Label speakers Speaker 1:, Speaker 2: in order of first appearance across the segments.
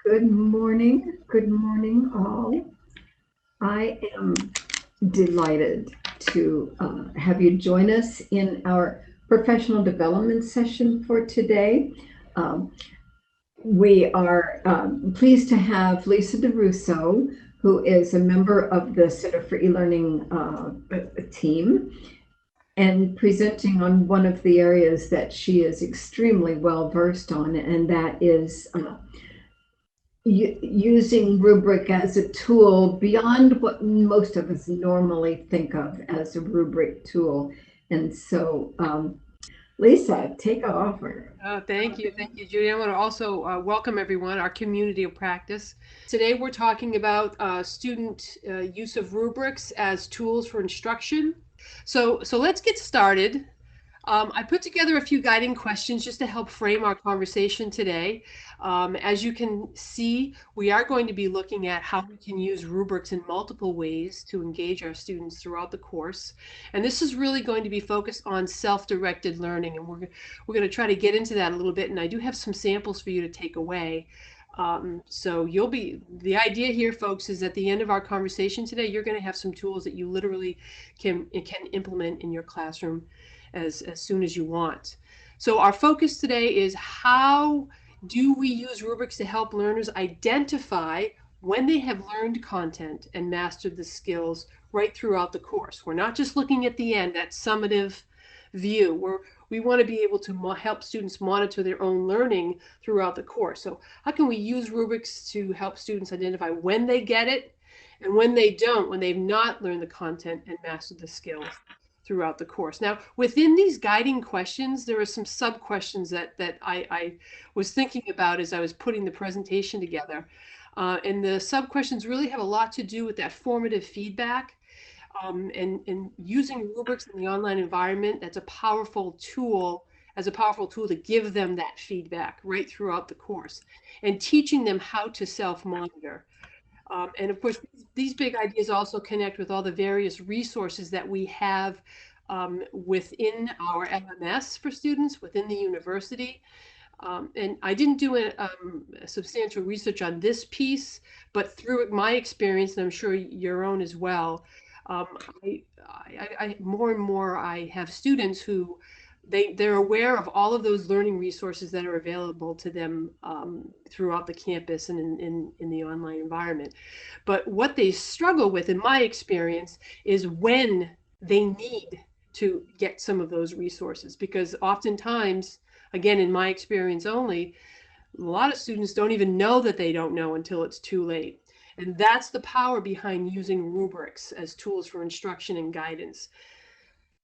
Speaker 1: Good morning, all. I am delighted to have you join us in our professional development session for today. Um, we are pleased to have Lisa Desruisseaux, who is a member of the Center for E-Learning team, and presenting on one of the areas that she is extremely well versed on, and that is using rubric as a tool beyond what most of us normally think of as a rubric tool. And so, Lisa, take off.
Speaker 2: Thank you. Thank you, Judy. I want to also welcome everyone, our community of practice. Today we're talking about student use of rubrics as tools for instruction. So let's get started. I put together a few guiding questions just to help frame our conversation today. As you can see, we are going to be looking at how we can use rubrics in multiple ways to engage our students throughout the course. And this is really going to be focused on self-directed learning. And we're going to try to get into that a little bit. And I do have some samples for you to take away. So the idea here, folks, is at the end of our conversation today, you're going to have some tools that you literally can implement in your classroom as soon as you want. So our focus today is how do we use rubrics to help learners identify when they have learned content and mastered the skills right throughout the course. We're not just looking at the end, that summative view. We want to be able to help students monitor their own learning throughout the course. So how can we use rubrics to help students identify when they get it and when they don't, when they've not learned the content and mastered the skills throughout the course. Now, within these guiding questions, there are some sub-questions that I was thinking about as I was putting the presentation together. And the sub-questions really have a lot to do with that formative feedback and using rubrics in the online environment. That's a powerful tool to give them that feedback right throughout the course and teaching them how to self-monitor. And of course, these big ideas also connect with all the various resources that we have within our LMS for students within the university. And I didn't do a substantial research on this piece, but through my experience, and I'm sure your own as well, more and more I have students who they're aware of all of those learning resources that are available to them throughout the campus and in the online environment. But what they struggle with, in my experience, is when they need to get some of those resources. Because oftentimes, again, in my experience only, a lot of students don't even know that they don't know until it's too late. And that's the power behind using rubrics as tools for instruction and guidance.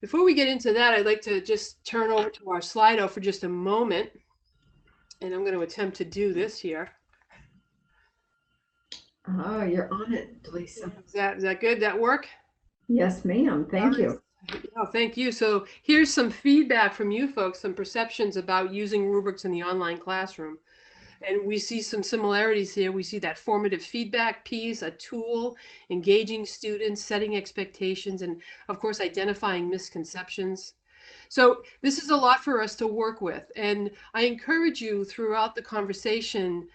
Speaker 2: Before we get into that, I'd like to just turn over to our Slido for just a moment. And I'm going to attempt to do this here.
Speaker 1: Oh, you're on it, Lisa.
Speaker 2: Is that good? That work?
Speaker 1: Yes, ma'am. Thank you.
Speaker 2: Oh, thank you. So here's some feedback from you folks, some perceptions about using rubrics in the online classroom. And we see some similarities here. We see that formative feedback piece, a tool, engaging students, setting expectations, and of course, identifying misconceptions. So this is a lot for us to work with. And I encourage you throughout the conversation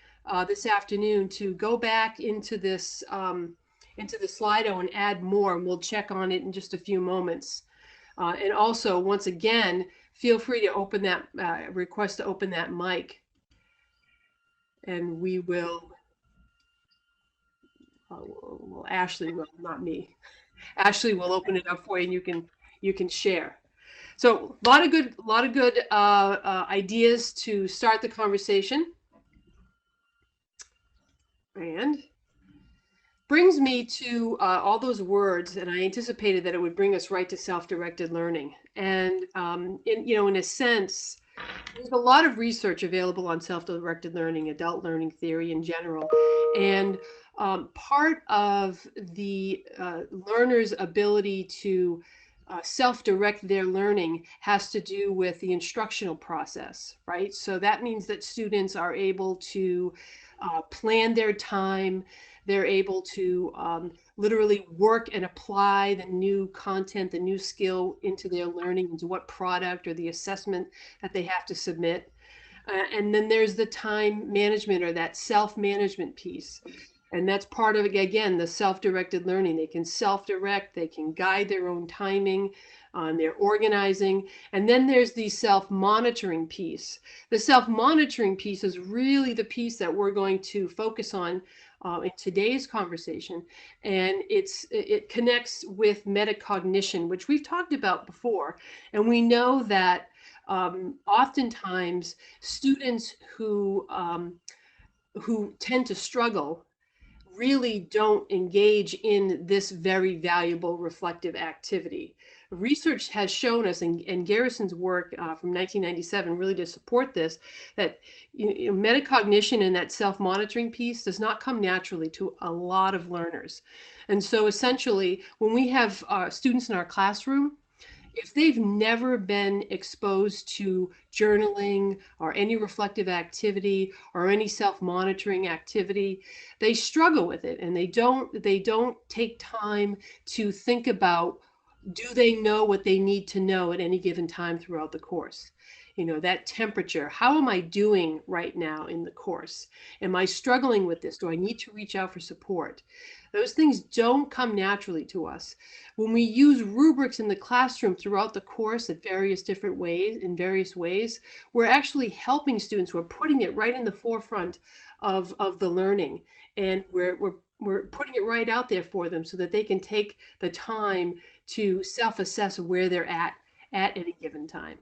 Speaker 2: this afternoon to go back into this into the Slido and add more. And we'll check on it in just a few moments. And also, once again, feel free to open that request to open that mic. And we will, well, Ashley will, not me. Ashley will open it up for you, and you can share. So a lot of good ideas to start the conversation, and brings me to all those words. And I anticipated that it would bring us right to self-directed learning. And in a sense, there's a lot of research available on self-directed learning, adult learning theory in general, and part of the learner's ability to self-direct their learning has to do with the instructional process, right? So that means that students are able to plan their time. They're able to literally work and apply the new content, the new skill into their learning, into what product or the assessment that they have to submit. And then there's the time management, or that self-management piece. And that's part of, again, the self-directed learning. They can self-direct, they can guide their own timing, their organizing. And then there's the self-monitoring piece. The self-monitoring piece is really the piece that we're going to focus on in today's conversation. And it connects with metacognition, which we've talked about before. And we know that oftentimes students who tend to struggle really don't engage in this very valuable reflective activity. Research has shown us, and Garrison's work from 1997 really to support this, that metacognition and that self-monitoring piece does not come naturally to a lot of learners. And so essentially, when we have students in our classroom, if they've never been exposed to journaling or any reflective activity or any self-monitoring activity, they struggle with it, and they don't take time to think about, do they know what they need to know at any given time throughout the course? That temperature, how am I doing right now in the course? Am I struggling with this? Do I need to reach out for support? Those things don't come naturally to us. When we use rubrics in the classroom throughout the course in various ways, we're actually helping students. We're putting it right in the forefront of the learning, and we're putting it right out there for them so that they can take the time to self-assess where they're at any given time.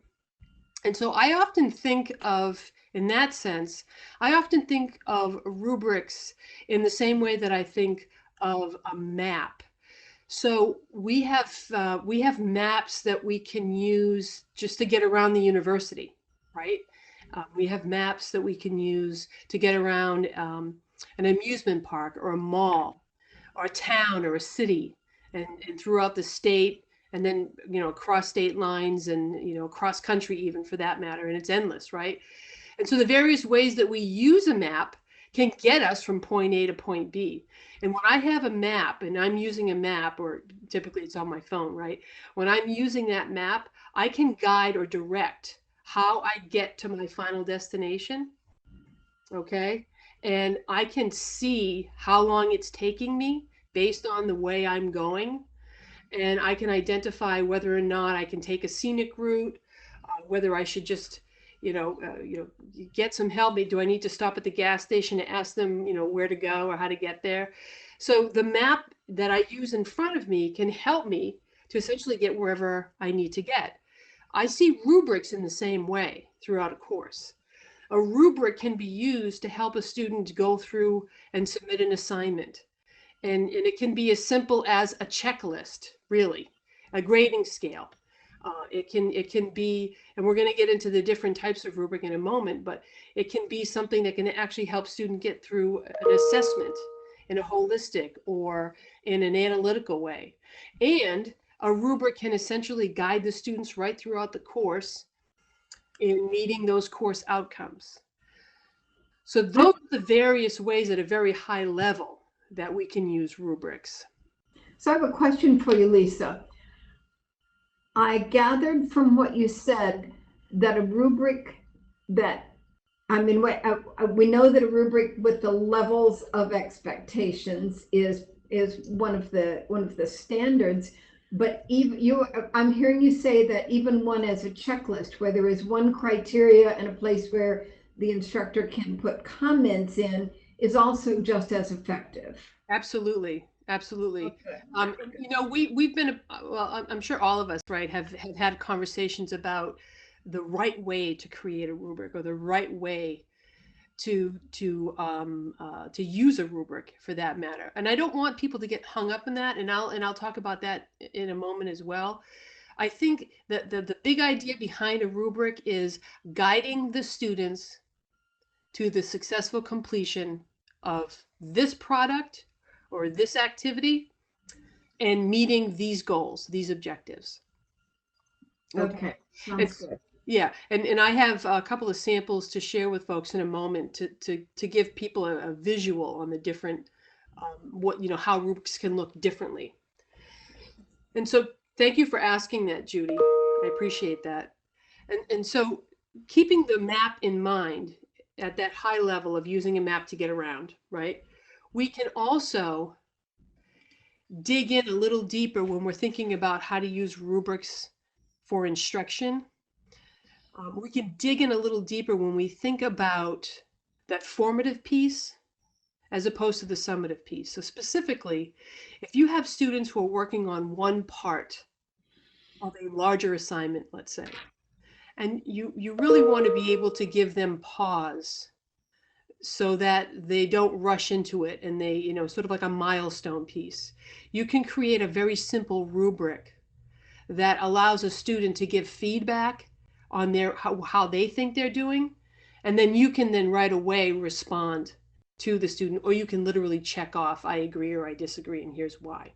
Speaker 2: And so I often think of, in that sense, I often think of rubrics in the same way that I think of a map. So we have maps that we can use just to get around the university, right? We have maps that we can use to get around an amusement park or a mall or a town or a city, and throughout the state, and then across state lines, and across country even, for that matter, and it's endless, right? And so the various ways that we use a map can get us from point A to point B. And when I have a map and I'm using a map, or typically it's on my phone, right? When I'm using that map, I can guide or direct how I get to my final destination, okay? And I can see how long it's taking me based on the way I'm going. And I can identify whether or not I can take a scenic route, whether I should just get some help. Do I need to stop at the gas station to ask them, where to go or how to get there? So the map that I use in front of me can help me to essentially get wherever I need to get. I see rubrics in the same way throughout a course. A rubric can be used to help a student go through and submit an assignment. And it can be as simple as a checklist, really, a grading scale. It can be, and we're going to get into the different types of rubric in a moment, but it can be something that can actually help student get through an assessment in a holistic or in an analytical way. And a rubric can essentially guide the students right throughout the course in meeting those course outcomes. So those are the various ways at a very high level that we can use rubrics.
Speaker 1: So I have a question for you, Lisa. I gathered from what you said that a rubric we know that a rubric with the levels of expectations is one of the standards, but I'm hearing you say that even one as a checklist, where there is one criteria and a place where the instructor can put comments in, is also just as effective.
Speaker 2: Absolutely. Absolutely. Okay. We've been, well, I'm sure all of us, right, have had conversations about the right way to create a rubric, or the right way to use a rubric, for that matter. And I don't want people to get hung up in that, and I'll talk about that in a moment as well. I think that the big idea behind a rubric is guiding the students to the successful completion of this product or this activity, and meeting these goals, these objectives.
Speaker 1: Okay. Sounds good.
Speaker 2: Yeah, and I have a couple of samples to share with folks in a moment to give people a visual on the different, how rubrics can look differently. And so thank you for asking that, Judy. I appreciate that. And so keeping the map in mind at that high level of using a map to get around, right? We can also dig in a little deeper when we're thinking about how to use rubrics for instruction. We can dig in a little deeper when we think about that formative piece as opposed to the summative piece. So specifically, if you have students who are working on one part of a larger assignment, let's say, and you really want to be able to give them pause so that they don't rush into it and they, sort of like a milestone piece. You can create a very simple rubric that allows a student to give feedback on how they think they're doing, and then you can then right away respond to the student, or you can literally check off I agree or I disagree and here's why.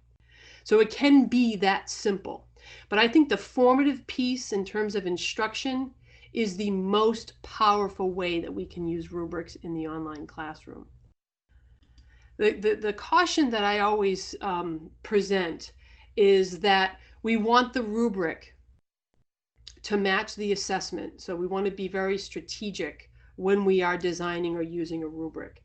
Speaker 2: So it can be that simple. But I think the formative piece in terms of instruction is the most powerful way that we can use rubrics in the online classroom. The caution that I always present is that we want the rubric to match the assessment. So we want to be very strategic when we are designing or using a rubric.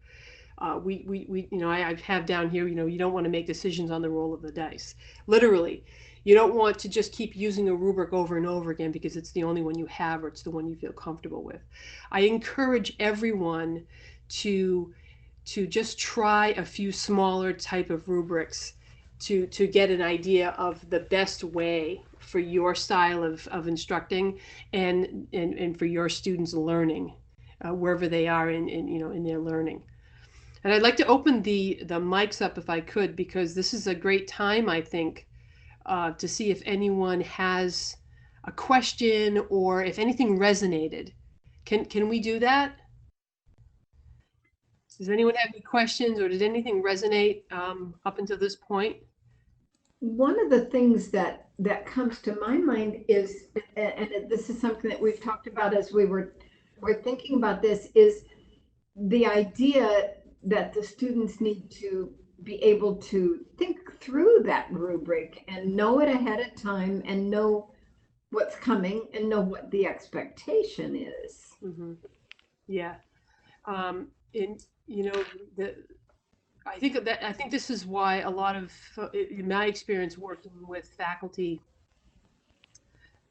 Speaker 2: I have down here, you don't want to make decisions on the roll of the dice. Literally, you don't want to just keep using a rubric over and over again because it's the only one you have or it's the one you feel comfortable with. I encourage everyone to just try a few smaller type of rubrics to get an idea of the best way for your style of instructing and for your students learning wherever they are in their learning. And I'd like to open the mics up if I could, because this is a great time, I think, to see if anyone has a question or if anything resonated. Can we do that? Does anyone have any questions, or did anything resonate up until this point?
Speaker 1: One of the things that comes to my mind is, and this is something that we've talked about as we're thinking about this, is the idea that the students need to be able to think through that rubric and know it ahead of time and know what's coming and know what the expectation is.
Speaker 2: Mm-hmm. Yeah. And the I think this is why a lot of, in my experience working with faculty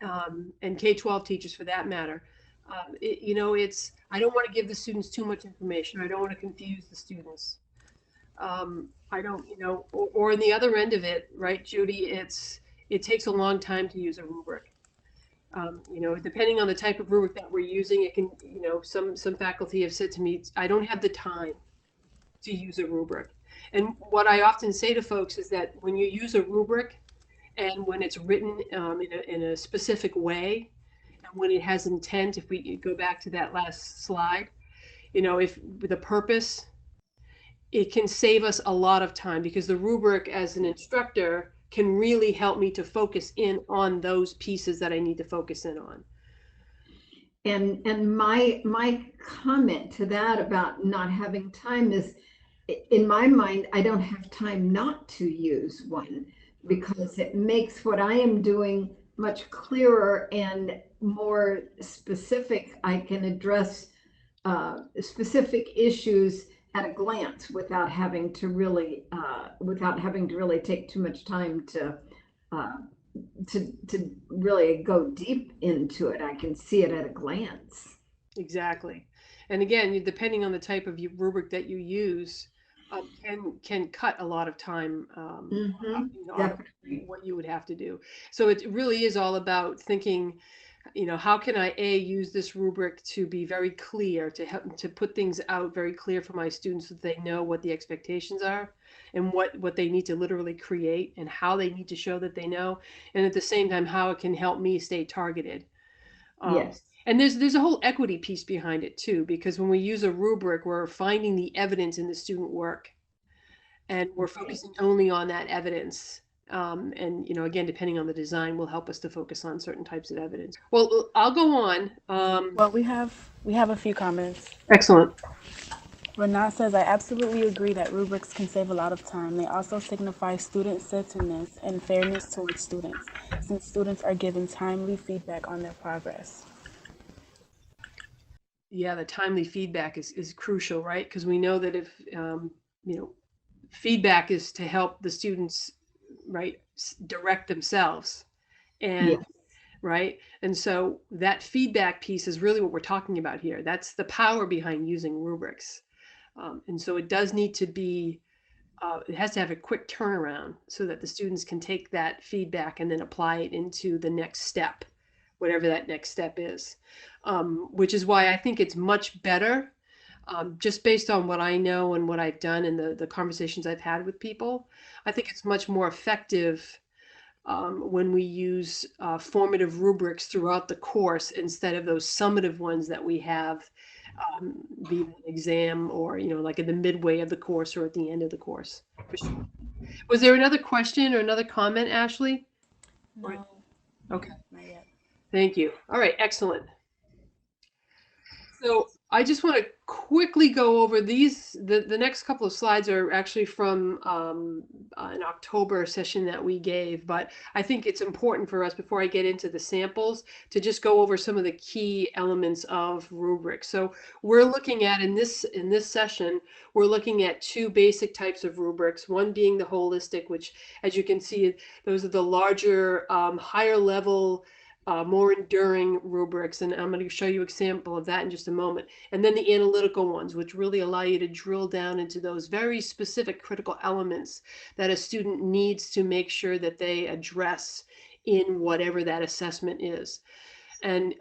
Speaker 2: and K-12 teachers for that matter, it's I don't want to give the students too much information. I don't want to confuse the students. I don't, or on the other end of it, right, Judy, it takes a long time to use a rubric. Depending on the type of rubric that we're using, it can, some faculty have said to me, I don't have the time to use a rubric. And what I often say to folks is that when you use a rubric and when it's written in a specific way, and when it has intent, if we go back to that last slide, if with a purpose, it can save us a lot of time, because the rubric as an instructor can really help me to focus in on those pieces that I need to focus in on.
Speaker 1: And my comment to that about not having time is, in my mind, I don't have time not to use one, because it makes what I am doing much clearer and more specific. I can address specific issues at a glance without having to really take too much time to really go deep into it. I can see it at a glance.
Speaker 2: Exactly. And again, depending on the type of rubric that you use, can cut a lot of time off what you would have to do. So it really is all about thinking, how can I use this rubric to be very clear, to help to put things out very clear for my students so that they know what the expectations are and what they need to literally create and how they need to show that they know, and at the same time how it can help me stay targeted.
Speaker 1: Yes.
Speaker 2: And there's a whole equity piece behind it too, because when we use a rubric, we're finding the evidence in the student work, and we're focusing only on that evidence. And again, depending on the design, will help us to focus on certain types of evidence. Well, I'll go on.
Speaker 3: Well, we have a few comments.
Speaker 2: Excellent.
Speaker 3: Renat says, I absolutely agree that rubrics can save a lot of time. They also signify student-centeredness and fairness towards students, since students are given timely feedback on their progress.
Speaker 2: Yeah, the timely feedback is crucial, right? Because we know that if, feedback is to help the students, right, direct themselves. And
Speaker 1: Yes.
Speaker 2: right. And so that feedback piece is really what we're talking about here. That's the power behind using rubrics. And so it does need to be, it has to have a quick turnaround so that the students can take that feedback and then apply it into the next step, whatever that next step is. Which is why I think it's much better, just based on what I know and what I've done and the conversations I've had with people. I think it's much more effective when we use formative rubrics throughout the course instead of those summative ones that we have, be it an exam or, like in the midway of the course or at the end of the course. For sure. Was there another question or another comment, Ashley?
Speaker 3: No,
Speaker 2: Okay,
Speaker 3: not yet.
Speaker 2: thank you. All right, excellent. So I just want to quickly go over these. The next couple of slides are actually from an October session that we gave, but I think it's important for us, before I get into the samples, to just go over some of the key elements of rubrics. So we're looking at, in this session, we're looking at two basic types of rubrics, one being the holistic, which, as you can see, those are the larger, higher level, more enduring rubrics, and I'm going to show you an example of that in just a moment. And then the analytical ones, which really allow you to drill down into those very specific critical elements that a student needs to make sure that they address in whatever that assessment is. And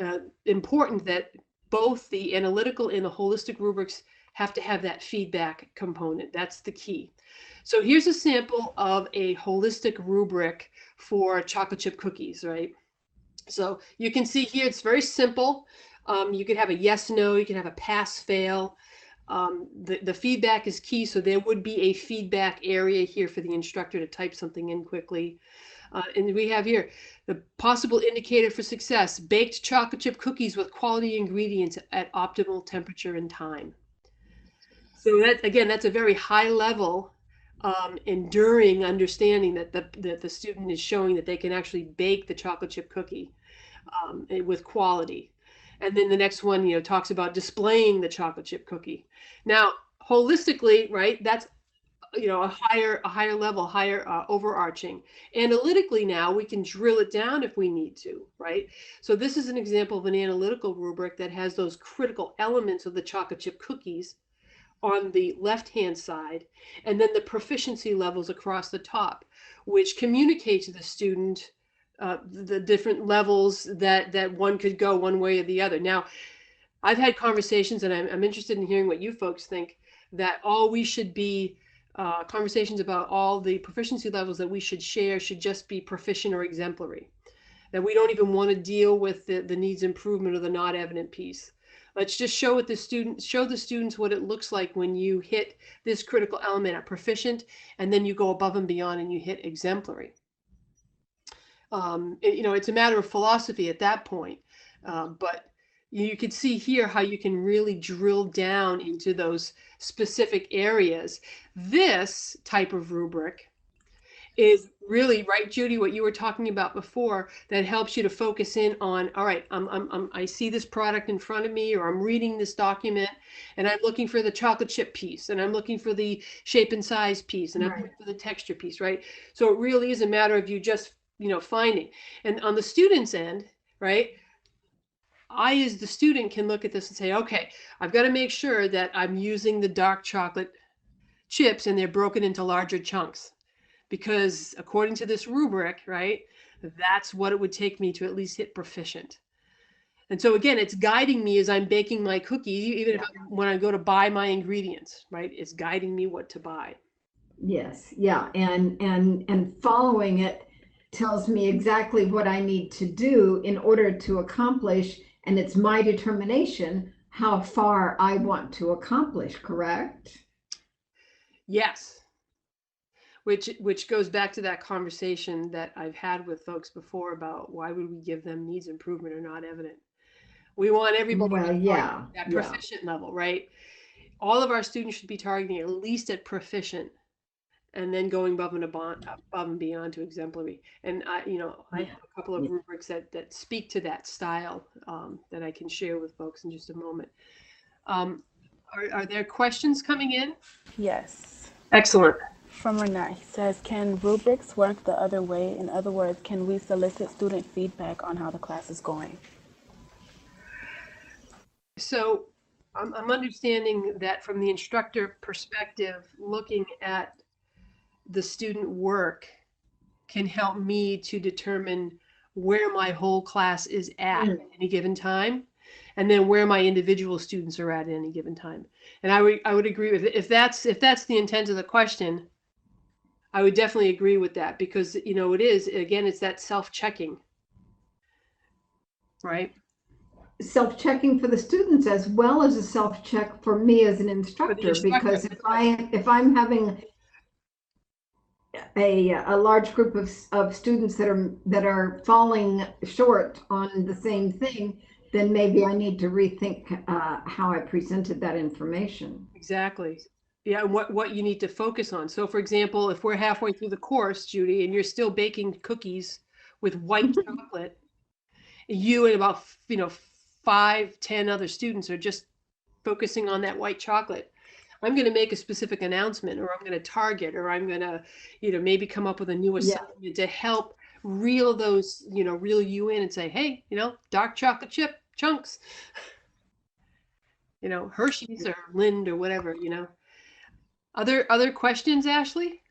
Speaker 2: important that both the analytical and the holistic rubrics have to have that feedback component. That's the key. So here's a sample of a holistic rubric for chocolate chip cookies, right? So you can see here, it's very simple. You could have a yes, no, you can have a pass, fail. The feedback is key, so there would be a feedback area here for the instructor to type something in quickly. And we have here the possible indicator for success: baked chocolate chip cookies with quality ingredients at optimal temperature and time. So that, again, that's a very high level, enduring understanding that the student is showing that they can actually bake the chocolate chip cookie with quality. And then the next one, talks about displaying the chocolate chip cookie. Now, holistically, right, that's, a higher level, higher overarching. Analytically, now we can drill it down if we need to, right? So this is an example of an analytical rubric that has those critical elements of the chocolate chip cookies on the left-hand side, and then the proficiency levels across the top, which communicate to the student the different levels that one could go one way or the other. Now, I've had conversations, and I'm interested in hearing what you folks think, that all we should be, conversations about all the proficiency levels that we should share should just be proficient or exemplary. That we don't even want to deal with the needs improvement or the not evident piece. Let's just show the students what it looks like when you hit this critical element at proficient, and then you go above and beyond and you hit exemplary. It's a matter of philosophy at that point, but you can see here how you can really drill down into those specific areas. This type of rubric is really, right, Judy, what you were talking about before, that helps you to focus in on, all right, I see this product in front of me, or I'm reading this document, and I'm looking for the chocolate chip piece, and I'm looking for the shape and size piece, and I'm looking for the texture piece, right? So it really is a matter of you just, finding. And on the student's end, right, I, as the student, can look at this and say, okay, I've got to make sure that I'm using the dark chocolate chips and they're broken into larger chunks, because according to this rubric, right, that's what it would take me to at least hit proficient. And so again, it's guiding me as I'm baking my cookie, even when I go to buy my ingredients, right? It's guiding me what to buy.
Speaker 1: Yes, yeah, and following it tells me exactly what I need to do in order to accomplish, and it's my determination how far I want to accomplish, correct?
Speaker 2: Yes. Which goes back to that conversation that I've had with folks before about why would we give them needs improvement or not evident. We want everybody
Speaker 1: Well,
Speaker 2: to
Speaker 1: yeah,
Speaker 2: target that
Speaker 1: yeah,
Speaker 2: proficient level, right? All of our students should be targeting at least at proficient, and then going above and beyond to exemplary. And I
Speaker 1: yeah,
Speaker 2: have a couple of
Speaker 1: yeah.
Speaker 2: rubrics that speak to that style, that I can share with folks in just a moment. Are there questions coming in?
Speaker 3: Yes.
Speaker 2: Excellent.
Speaker 3: From Renee, he says, can rubrics work the other way? In other words, can we solicit student feedback on how the class is going?
Speaker 2: So I'm understanding that from the instructor perspective, looking at the student work can help me to determine where my whole class is at any given time, and then where my individual students are at any given time. And I would agree with it. If that's the intent of the question, I would definitely agree with that, because it is, again, it's that self-checking, right?
Speaker 1: Self-checking for the students as well as a self-check for me as an instructor, because if I'm having a large group of students that are falling short on the same thing, then maybe I need to rethink how I presented that information.
Speaker 2: Exactly. Yeah, and what you need to focus on. So, for example, if we're halfway through the course, Judy, and you're still baking cookies with white chocolate, you and about 5-10 other students are just focusing on that white chocolate. I'm going to make a specific announcement, or I'm going to target, or I'm going to, maybe come up with a new assignment to help reel you in and say, hey, dark chocolate chip chunks, Hershey's or Lind or whatever, Other questions, Ashley?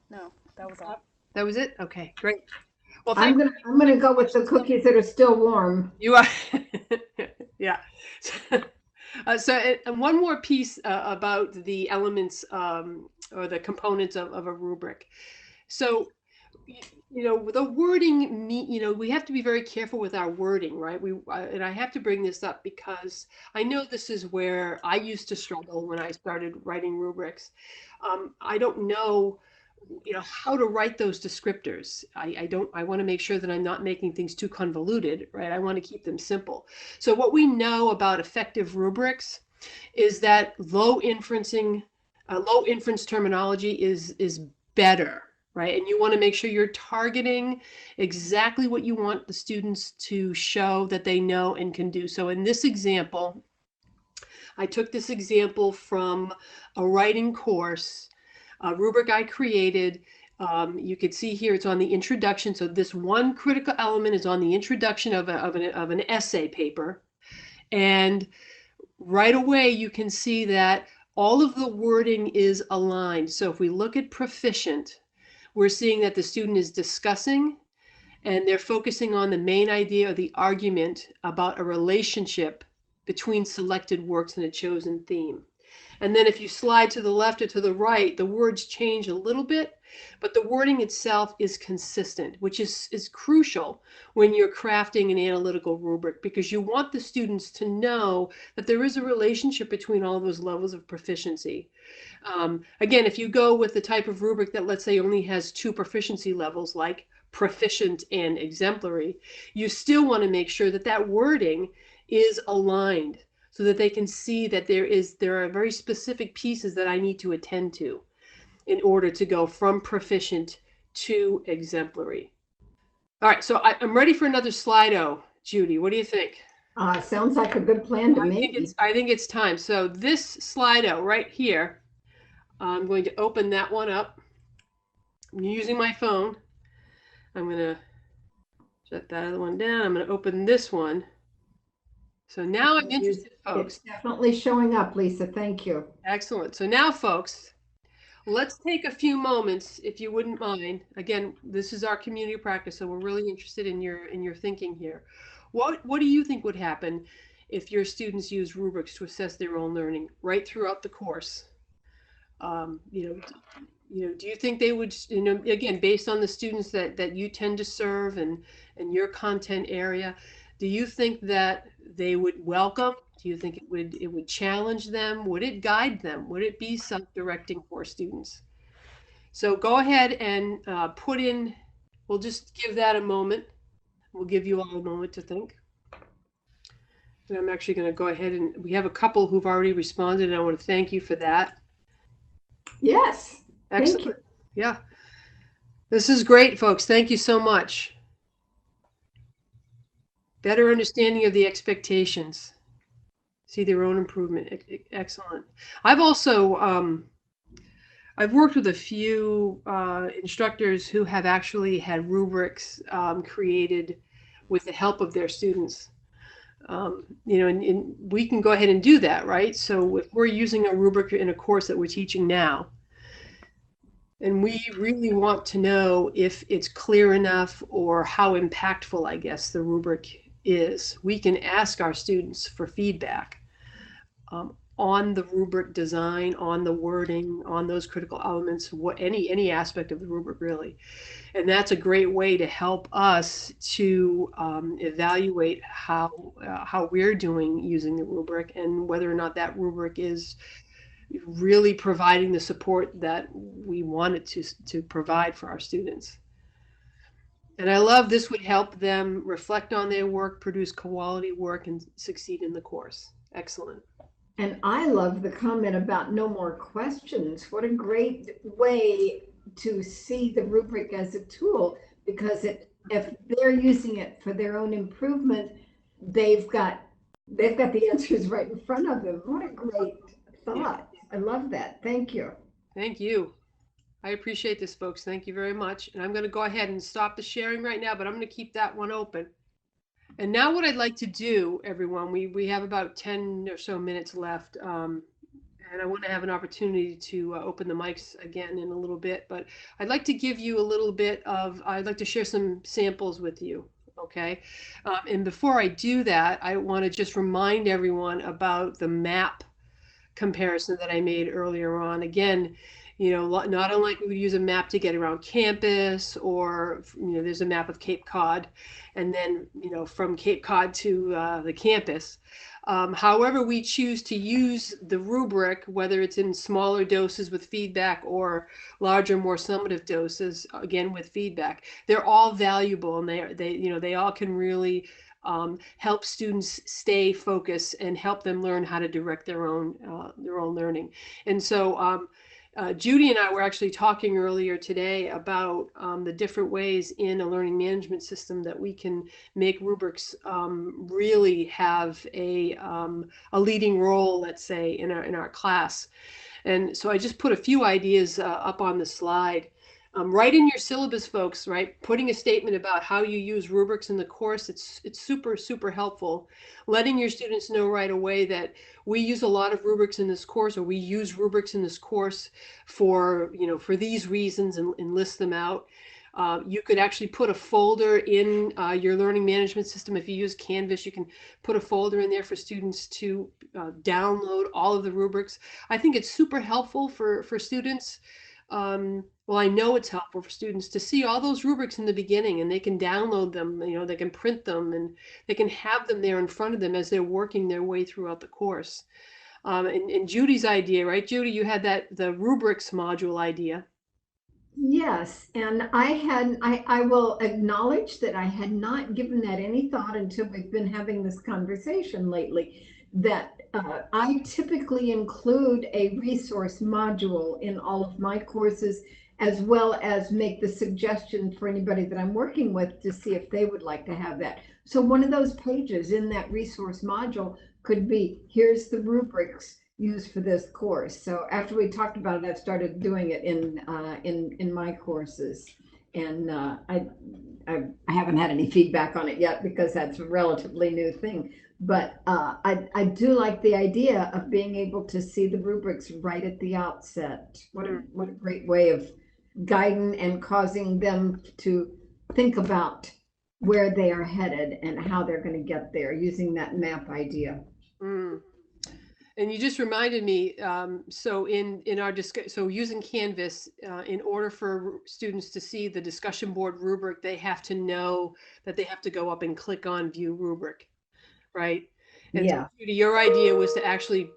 Speaker 3: No, that was all.
Speaker 2: That was it? Okay, great. Well,
Speaker 1: I'm gonna go with the cookies that are still warm.
Speaker 2: You are. Yeah. And one more piece about the elements or the components of a rubric. So, the wording, we have to be very careful with our wording, right? And I have to bring this up because I know this is where I used to struggle when I started writing rubrics. I don't know how to write those descriptors. I want to make sure that I'm not making things too convoluted, right? I want to keep them simple. So what we know about effective rubrics is that low inference terminology is better, right? And you want to make sure you're targeting exactly what you want the students to show that they know and can do. So in this example, I took this example from a writing course, a rubric I created. You can see here it's on the introduction. So this one critical element is on the introduction of an essay paper. And right away, you can see that all of the wording is aligned. So if we look at proficient, we're seeing that the student is discussing and they're focusing on the main idea or the argument about a relationship between selected works and a chosen theme. And then if you slide to the left or to the right, the words change a little bit, but the wording itself is consistent, which is crucial when you're crafting an analytical rubric, because you want the students to know that there is a relationship between all those levels of proficiency. Again, if you go with the type of rubric that, let's say, only has 2 proficiency levels, like proficient and exemplary, you still want to make sure that that wording is aligned, so that they can see that there are very specific pieces that I need to attend to in order to go from proficient to exemplary. All right, so I'm ready for another Slido. Judy, what do you think?
Speaker 1: Sounds like a good plan to me.
Speaker 2: I think it's time. So this Slido right here, I'm going to open that one up. I'm using my phone. I'm going to shut that other one down. I'm going to open this one. So now I'm interested, folks.
Speaker 1: It's definitely showing up, Lisa. Thank you.
Speaker 2: Excellent. So now, folks, let's take a few moments, if you wouldn't mind. Again, this is our community practice, so we're really interested in your thinking here. What do you think would happen if your students use rubrics to assess their own learning right throughout the course? Do you think they would, again, based on the students that you tend to serve and your content area, do you think that they would welcome? Do you think it would challenge them? Would it guide them? Would it be self-directing for students? So go ahead and put in, we'll just give that a moment. We'll give you all a moment to think. And I'm actually going to go ahead, and we have a couple who've already responded, and I want to thank you for that.
Speaker 1: Yes.
Speaker 2: Excellent.
Speaker 1: Thank you.
Speaker 2: Yeah. This is great, folks. Thank you so much. Better understanding of the expectations. see their own improvement. Excellent. I've also I've worked with a few instructors who have actually had rubrics created with the help of their students. And we can go ahead and do that, right? So if we're using a rubric in a course that we're teaching now, and we really want to know if it's clear enough or how impactful, I guess, the rubric is, we can ask our students for feedback on the rubric design, on the wording, on those critical elements, any aspect of the rubric really. And that's a great way to help us to evaluate how we're doing using the rubric and whether or not that rubric is really providing the support that we wanted to provide for our students. And I love this would help them reflect on their work, produce quality work, and succeed in the course. Excellent.
Speaker 1: And I love the comment about no more questions. What a great way to see the rubric as a tool, because if they're using it for their own improvement, they've got the answers right in front of them. What a great thought. I love that. Thank you.
Speaker 2: Thank you. I appreciate this, folks. Thank you very much. And I'm going to go ahead and stop the sharing right now, but I'm going to keep that one open. And now what I'd like to do, everyone, we have about 10 or so minutes left. And I want to have an opportunity to open the mics again in a little bit, but I'd like to give you a little bit I'd like to share some samples with you. Okay. And before I do that, I want to just remind everyone about the map comparison that I made earlier on. Again, not unlike we would use a map to get around campus, or there's a map of Cape Cod, and then from Cape Cod to the campus. However we choose to use the rubric, whether it's in smaller doses with feedback or larger, more summative doses, again with feedback, they're all valuable, and they all can really help students stay focused and help them learn how to direct their own learning. And so Judy and I were actually talking earlier today about the different ways in a learning management system that we can make rubrics really have a leading role, let's say, in our class. And so I just put a few ideas up on the slide. Write in your syllabus, folks, right? Putting a statement about how you use rubrics in the course, it's super, super helpful. Letting your students know right away that we use a lot of rubrics in this course, or we use rubrics in this course for these reasons, and list them out. You could actually put a folder in your learning management system. If you use Canvas, you can put a folder in there for students to download all of the rubrics. I think it's super helpful for students. Well, I know it's helpful for students to see all those rubrics in the beginning, and they can download them, they can print them, and they can have them there in front of them as they're working their way throughout the course. And Judy's idea, right? Judy, you had the rubrics module idea.
Speaker 1: Yes, and I will acknowledge that I had not given that any thought until we've been having this conversation lately, that I typically include a resource module in all of my courses, as well as make the suggestion for anybody that I'm working with to see if they would like to have that. So one of those pages in that resource module could be, here's the rubrics used for this course. So after we talked about it, I've started doing it in my courses, and I haven't had any feedback on it yet because that's a relatively new thing. But I do like the idea of being able to see the rubrics right at the outset. What a great way of guiding and causing them to think about where they are headed and how they're going to get there using that map idea.
Speaker 2: Mm. And you just reminded me, so in our discussion, so using Canvas, in order for students to see the discussion board rubric, they have to know that they have to go up and click on View Rubric, right? And
Speaker 1: yeah.
Speaker 2: So, Judy, your idea was to actually,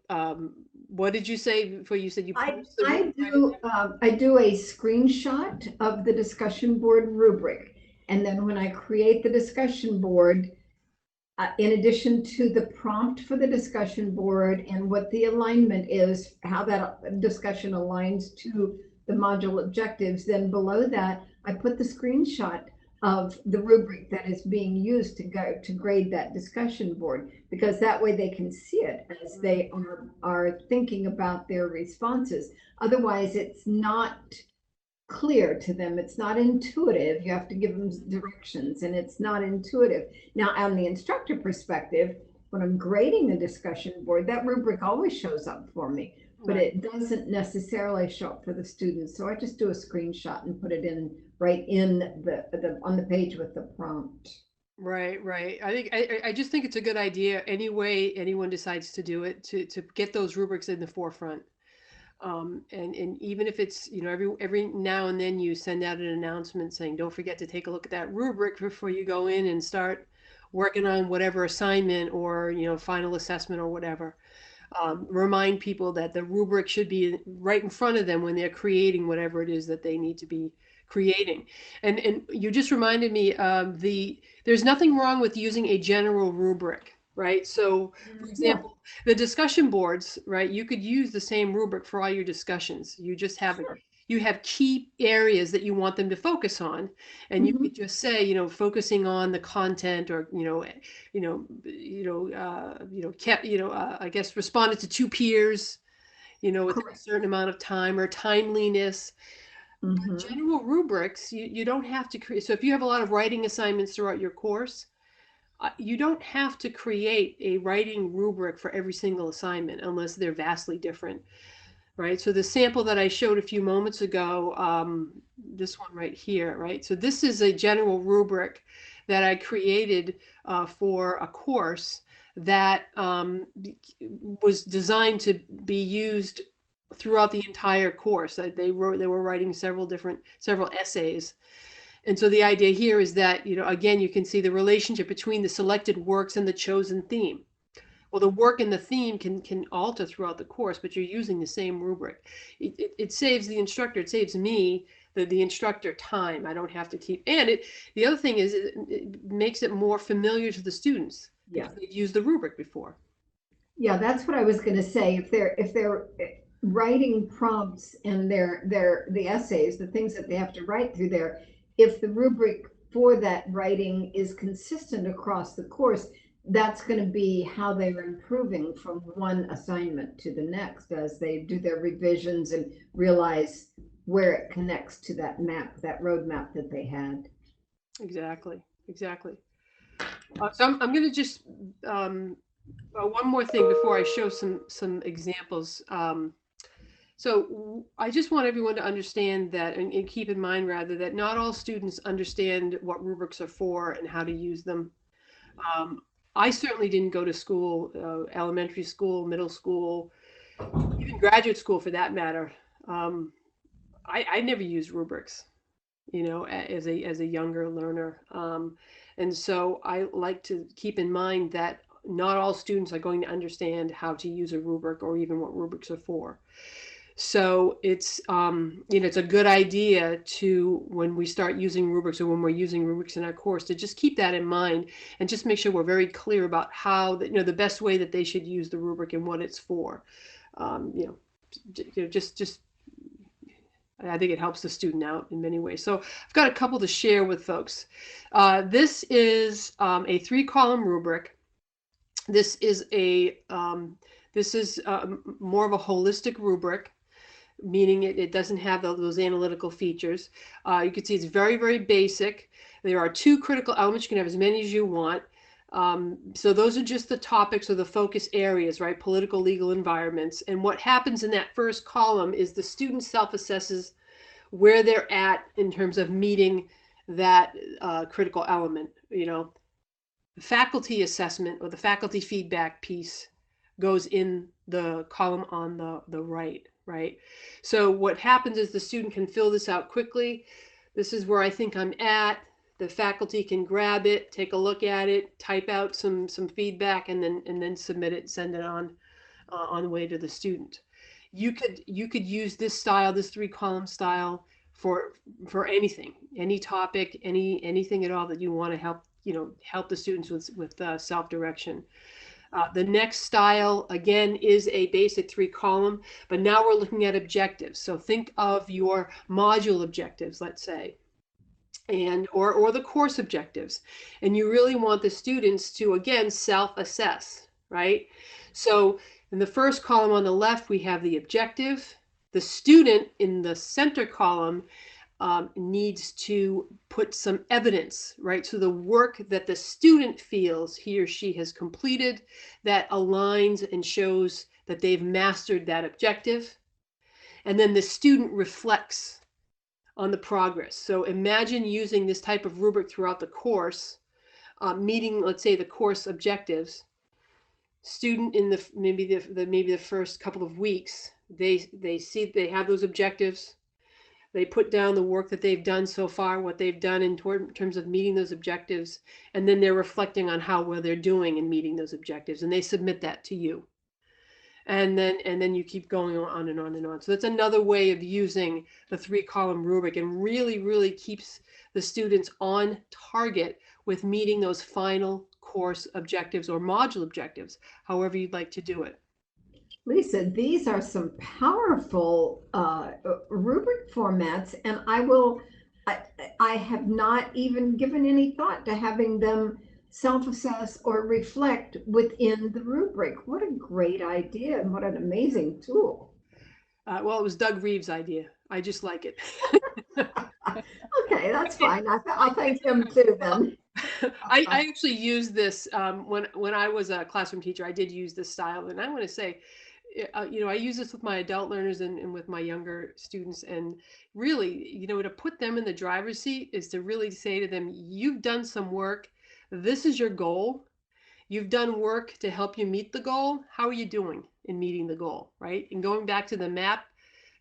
Speaker 2: what did you say before you said you post the rubric?
Speaker 1: I do a screenshot of the discussion board rubric, and then when I create the discussion board, in addition to the prompt for the discussion board and what the alignment is, how that discussion aligns to the module objectives, then below that, I put the screenshot of the rubric that is being used to grade that discussion board, because that way they can see it as they are thinking about their responses. Otherwise, it's not clear to them. It's not intuitive. You have to give them directions, and it's not intuitive. Now, on the instructor perspective, when I'm grading the discussion board, that rubric always shows up for me, but it doesn't necessarily show up for the students. So I just do a screenshot and put it in right in the on the page with the prompt.
Speaker 2: Right, right. I just think it's a good idea any way anyone decides to do it, to get those rubrics in the forefront. And even if it's, every now and then you send out an announcement saying, don't forget to take a look at that rubric before you go in and start working on whatever assignment or, final assessment or whatever. Remind people that the rubric should be right in front of them when they're creating whatever it is that they need to be creating. And you just reminded me of there's nothing wrong with using a general rubric, right? So, for example, the discussion boards, right? You could use the same rubric for all your discussions. You just have you have key areas that you want them to focus on, and you could just say, focusing on the content, or I guess responded to 2 peers, within a certain amount of time, or timeliness. But general rubrics, you don't have to create. So if you have a lot of writing assignments throughout your course, you don't have to create a writing rubric for every single assignment unless they're vastly different, right? So the sample that I showed a few moments ago, this one right here, right? So this is a general rubric that I created for a course that was designed to be used throughout the entire course. They were writing several essays. And so the idea here is that, again, you can see the relationship between the selected works and the chosen theme. Well, the work and the theme can alter throughout the course, but you're using the same rubric. It saves the instructor, it saves me, the instructor, time. I don't have to keep, and the other thing is it makes it more familiar to the students.
Speaker 1: Yeah,
Speaker 2: they've used the rubric before.
Speaker 1: Yeah, that's what I was going to say. If they're writing prompts and the essays, the things that they have to write through there, if the rubric for that writing is consistent across the course, that's going to be how they're improving from one assignment to the next as they do their revisions and realize where it connects to that map, that roadmap that they had.
Speaker 2: Exactly. So I'm going to just one more thing before I show some examples. So I just want everyone to understand that, and keep in mind rather, that not all students understand what rubrics are for and how to use them. I certainly didn't go to school, elementary school, middle school, even graduate school for that matter. I never used rubrics, as a younger learner. And so I like to keep in mind that not all students are going to understand how to use a rubric or even what rubrics are for. So it's, it's a good idea to, when we start using rubrics, or when we're using rubrics in our course, to just keep that in mind and just make sure we're very clear about how, the best way that they should use the rubric and what it's for. Just I think it helps the student out in many ways. So I've got a couple to share with folks. This is a 3-column rubric. This is more of a holistic rubric, meaning it doesn't have those analytical features. You can see it's very, very basic. There are 2 critical elements. You can have as many as you want. So those are just the topics or the focus areas, right? Political, legal, environments. And what happens in that first column is the student self-assesses where they're at in terms of meeting that critical element. The faculty assessment or the faculty feedback piece goes in the column on the right. So what happens is the student can fill this out quickly. This is where I think I'm at. The faculty can grab it, take a look at it, type out some feedback, and then submit it, send it on the way to the student. You could use this style, this 3-column style, for anything, any topic, anything at all that you want to help the students with self-direction. The next style, again, is a basic 3-column, but now we're looking at objectives. So think of your module objectives, let's say. or the course objectives. And you really want the students to, again, self-assess, right? So in the first column on the left, we have the objective. The student in the center column needs to put some evidence, right? So the work that the student feels he or she has completed that aligns and shows that they've mastered that objective. And then the student reflects on the progress. So imagine using this type of rubric throughout the course, meeting, let's say, the course objectives. Student in the maybe the first couple of weeks, they have those objectives. They put down the work that they've done so far, what they've done in terms of meeting those objectives, and then they're reflecting on how well they're doing in meeting those objectives, and they submit that to you. And then you keep going on and on and on. So that's another way of using the 3-column rubric, and really keeps the students on target with meeting those final course objectives or module objectives, however you'd like to do it.
Speaker 1: Lisa, these are some powerful rubric formats, and I have not even given any thought to having them self-assess or reflect within the rubric. What a great idea, and what an amazing tool.
Speaker 2: Well, it was Doug Reeves' idea. I just like it.
Speaker 1: Okay, that's fine. I'll thank him too then.
Speaker 2: I actually used this when I was a classroom teacher. I did use this style, and I want to say, I use this with my adult learners and with my younger students, and really, to put them in the driver's seat is to really say to them, you've done some work. This is your goal. You've done work to help you meet the goal. How are you doing in meeting the goal, right? And going back to the map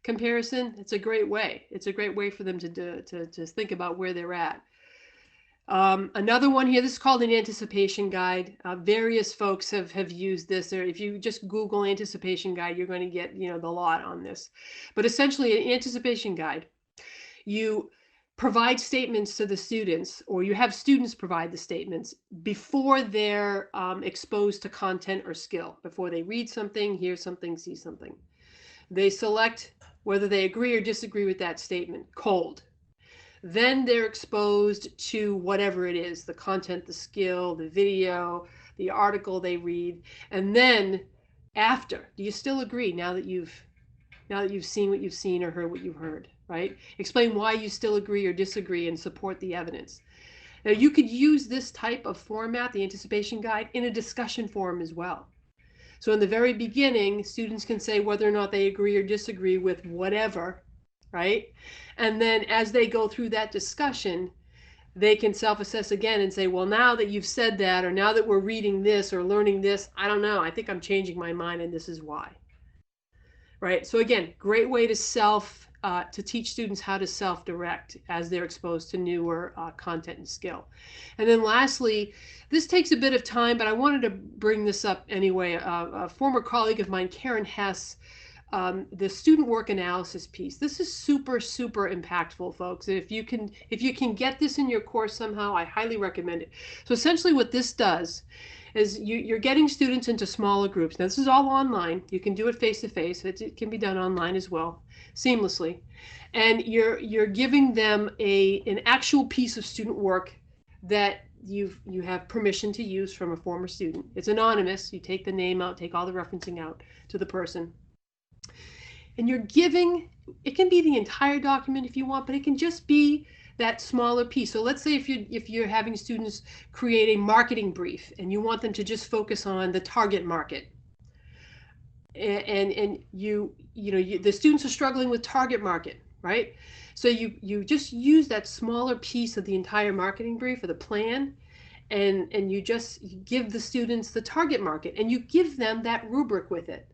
Speaker 2: comparison, it's a great way. It's a great way for them to think about where they're at. Another one here, this is called an anticipation guide. Various folks have used this, or if you just Google anticipation guide, you're going to get, the lot on this. But essentially an anticipation guide, you provide statements to the students, or you have students provide the statements before they're exposed to content or skill, before they read something, hear something, see something. They select whether they agree or disagree with that statement, cold. Then they're exposed to whatever it is, the content, the skill, the video, the article they read. And then after, do you still agree now that you've seen what you've seen or heard what you've heard, right? Explain why you still agree or disagree and support the evidence. Now you could use this type of format, the anticipation guide, in a discussion forum as well. So in the very beginning, students can say whether or not they agree or disagree with whatever, right? And then as they go through that discussion, they can self-assess again and say, well, now that you've said that, or now that we're reading this or learning this, I don't know, I think I'm changing my mind and this is why. Right? So again, great way to to teach students how to self-direct as they're exposed to newer content and skill. And then lastly, this takes a bit of time, but I wanted to bring this up anyway. A former colleague of mine, Karen Hess, the student work analysis piece. This is super impactful, folks. If you can get this in your course somehow, I highly recommend it. So essentially what this does is you're getting students into smaller groups. Now this is all online. You can do it face-to-face. It can be done online as well, seamlessly. And you're giving them an actual piece of student work that you have permission to use from a former student. It's anonymous. You take the name out, take all the referencing out to the person. And you're giving, it can be the entire document if you want, but it can just be that smaller piece. So let's say if you're having students create a marketing brief and you want them to just focus on the target market, and the students are struggling with target market, right? So you just use that smaller piece of the entire marketing brief or the plan, and you just give the students the target market, and you give them that rubric with it.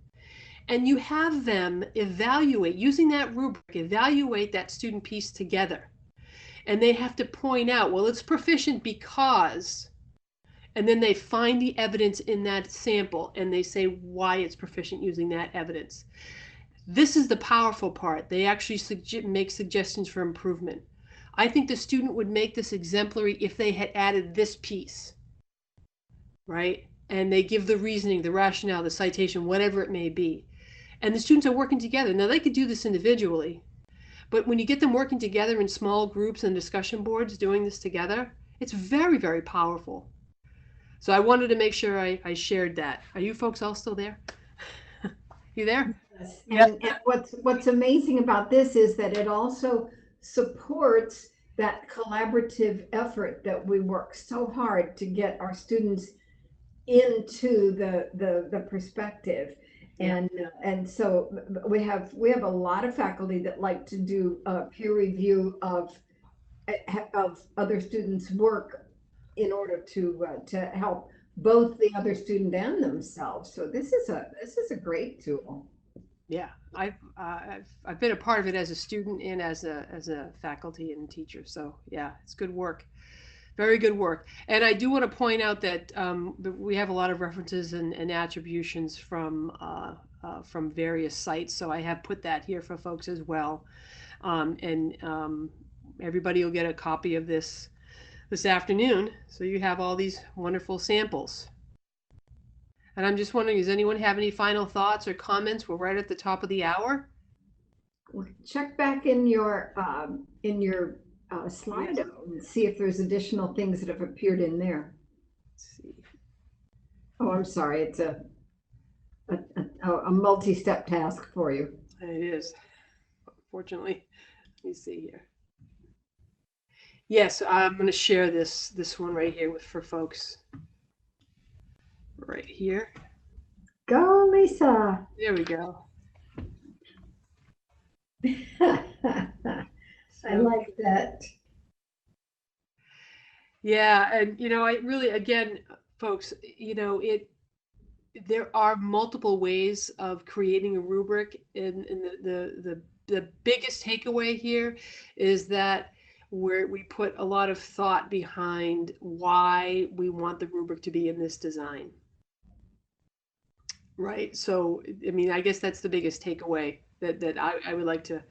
Speaker 2: And you have them evaluate, using that rubric, evaluate that student piece together. And they have to point out, well, it's proficient because, and then they find the evidence in that sample and they say why it's proficient using that evidence. This is the powerful part. They actually make suggestions for improvement. I think the student would make this exemplary if they had added this piece, right? And they give the reasoning, the rationale, the citation, whatever it may be. And the students are working together. Now they could do this individually, But when you get them working together in small groups and discussion boards doing this together, it's very, very powerful. So I wanted to make sure I shared that. Are you folks all still there? You there?
Speaker 1: Yes.
Speaker 3: Yep.
Speaker 1: And what's amazing about this is that it also supports that collaborative effort that we work so hard to get our students into the perspective. And so we have a lot of faculty that like to do a peer review of other students' work in order to help both the other student and themselves. So this is a great tool.
Speaker 2: Yeah, I've been a part of it as a student and as a faculty and teacher. So yeah, it's good work, very good work. And I do want to point out that we have a lot of references and attributions from various sites. So I have put that here for folks as well, and everybody will get a copy of this afternoon. So you have all these wonderful samples. And I'm just wondering, does anyone have any final thoughts or comments? We're right at the top of the hour.
Speaker 1: Check back in your Slido and see if there's additional things that have appeared in there.
Speaker 2: Let's see.
Speaker 1: Oh, I'm sorry. It's a multi-step task for you.
Speaker 2: It is, fortunately. Let me see here. Yes, I'm going to share this one right here for folks. Right here.
Speaker 1: Go, Lisa.
Speaker 2: There we go.
Speaker 1: I like that.
Speaker 2: Yeah, and I really, again, folks, there are multiple ways of creating a rubric, and the biggest takeaway here is that we put a lot of thought behind why we want the rubric to be in this design. Right. So, I mean, I guess that's the biggest takeaway that I would like to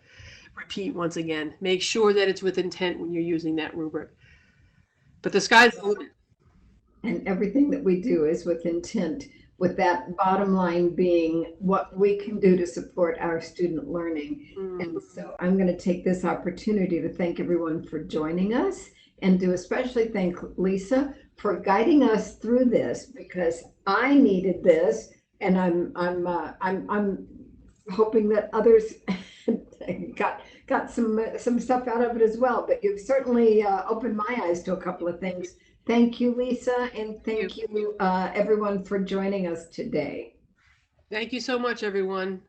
Speaker 2: repeat once again. Make sure that it's with intent when you're using that rubric. But the sky's the limit.
Speaker 1: And everything that we do is with intent, with that bottom line being what we can do to support our student learning. And so I'm going to take this opportunity to thank everyone for joining us, and to especially thank Lisa for guiding us through this, because I needed this. And I'm hoping that others got some stuff out of it as well. But you've certainly opened my eyes to a couple of things. Thank you, Lisa, and thank you everyone for joining us today.
Speaker 2: Thank you so much, everyone.